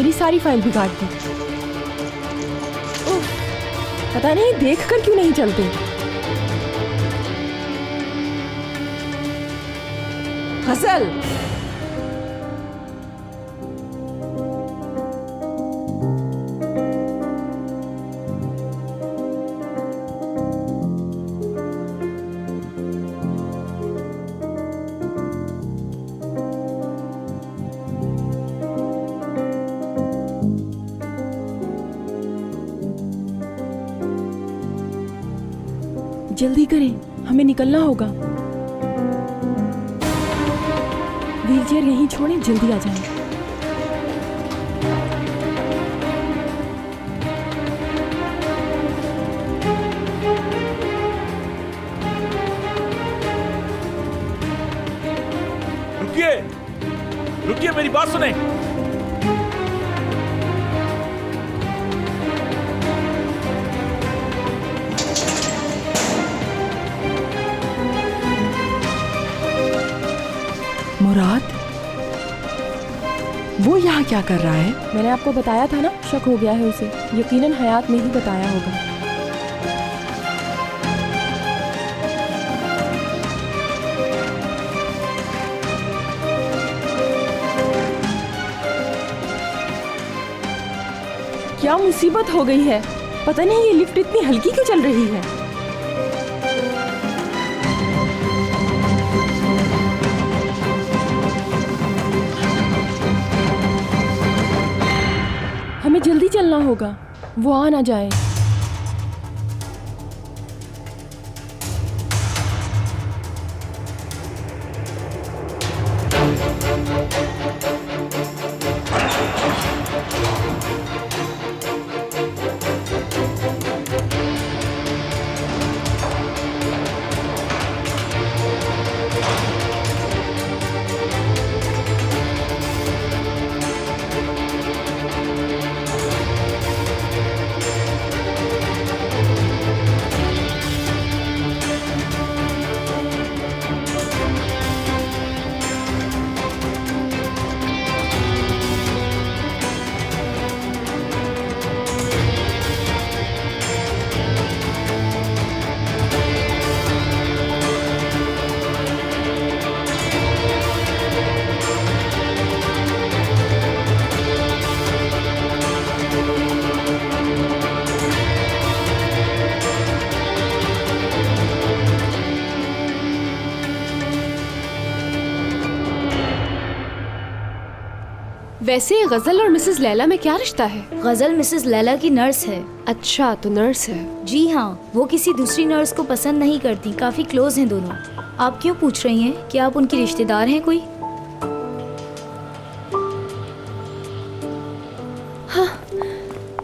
मेरी सारी फाइल बिगाड़ दी। उफ, पता नहीं देख कर क्यों नहीं चलते। गजल, जल्दी करें, हमें निकलना होगा। व्हीलचेयर यहीं छोड़ें, जल्दी आ जाएं। रुकिए, रुकिए, मेरी बात सुने। मुराद, वो यहाँ क्या कर रहा है? मैंने आपको बताया था ना, शक हो गया है उसे। यकीनन हयात ने ही बताया होगा। क्या मुसीबत हो गई है? पता नहीं ये लिफ्ट इतनी हल्की क्यों चल रही है। हमें जल्दी चलना होगा, वो आ ना जाए। वैसे गजल और मिसेस लैला में क्या रिश्ता है? गजल मिसेस लैला की नर्स है। अच्छा, तो नर्स है। जी हाँ, वो किसी दूसरी नर्स को पसंद नहीं करती, काफी क्लोज हैं दोनों। आप क्यों पूछ रही हैं? क्या आप उनकी रिश्तेदार हैं कोई? हाँ,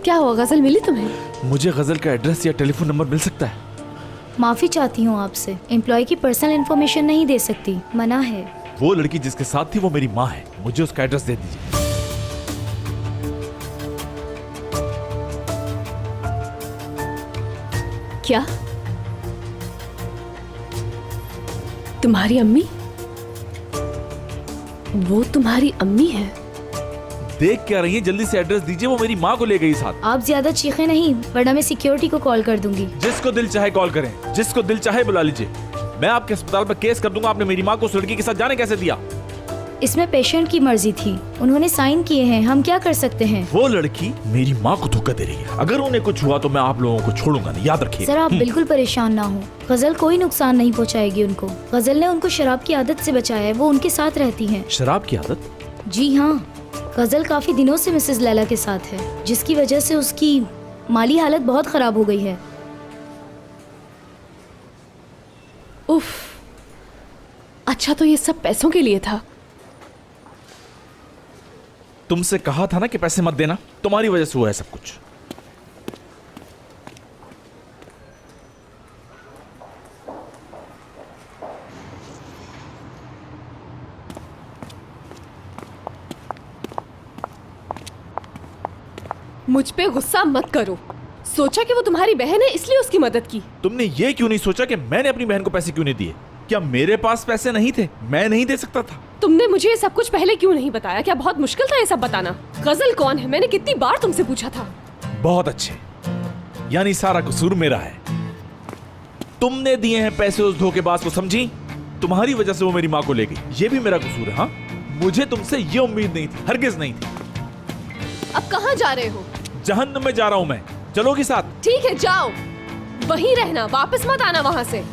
क्या हुआ, गजल मिली तुम्हें? मुझे गजल का एड्रेस या टेलीफोन नंबर मिल सकता है? माफी चाहती हूँ आपसे, एम्प्लॉय की पर्सनल इन्फॉर्मेशन नहीं दे सकती, मना है। वो लड़की जिसके साथ थी वो मेरी माँ है, मुझे उसका एड्रेस दे दीजिए। क्या तुम्हारी अम्मी? वो तुम्हारी अम्मी है? देख क्या रही है? जल्दी से एड्रेस दीजिए, वो मेरी माँ को ले गई साथ। आप ज्यादा चीखें नहीं, वरना मैं सिक्योरिटी को कॉल कर दूंगी। जिसको दिल चाहे कॉल करें, जिसको दिल चाहे बुला लीजिए। मैं आपके अस्पताल पर केस कर दूंगा। आपने मेरी माँ को उस लड़की के साथ जाने कैसे दिया? इसमें पेशेंट की मर्जी थी, उन्होंने साइन किए हैं, हम क्या कर सकते हैं? वो लड़की मेरी माँ को धोखा दे रही है। अगर उन्हें कुछ हुआ तो मैं आप लोगों को छोड़ूंगा नहीं, याद रखिए। सर, आप बिल्कुल परेशान ना हो, गजल कोई नुकसान नहीं पहुंचाएगी उनको। गजल ने उनको शराब की आदत से बचाया है, वो उनके साथ रहती हैं। शराब की आदत? जी हाँ, गजल काफी दिनों से मिसेस लैला के साथ है, जिसकी वजह से उसकी माली हालत बहुत खराब हो गई है। उफ, अच्छा, तो ये सब पैसों के लिए था? तुमसे कहा था ना कि पैसे मत देना, तुम्हारी वजह से हुआ है सब कुछ। मुझ पे गुस्सा मत करो। सोचा कि वो तुम्हारी बहन है इसलिए उसकी मदद की। तुमने ये क्यों नहीं सोचा कि मैंने अपनी बहन को पैसे क्यों नहीं दिए? क्या मेरे पास पैसे नहीं थे? मैं नहीं दे सकता था? तुमने मुझे ये सब कुछ पहले क्यों नहीं बताया? क्या बहुत मुश्किल था ये सब बताना? गजल कौन है? मैंने कितनी बार तुमसे पूछा था। बहुत अच्छे, यानी सारा कसूर मेरा है। तुमने दिए हैं पैसे उस धोखेबाज को, समझी? तुम्हारी वजह से वो मेरी माँ को ले गई, ये भी मेरा कसूर है। हाँ, मुझे तुमसे ये उम्मीद नहीं थी, हरगिज नहीं थी। अब कहाँ जा रहे हो? जहन्नम में जा रहा हूं मैं, चलोगी साथ? ठीक है, जाओ, वहीं रहना, वापस मत आना वहां से।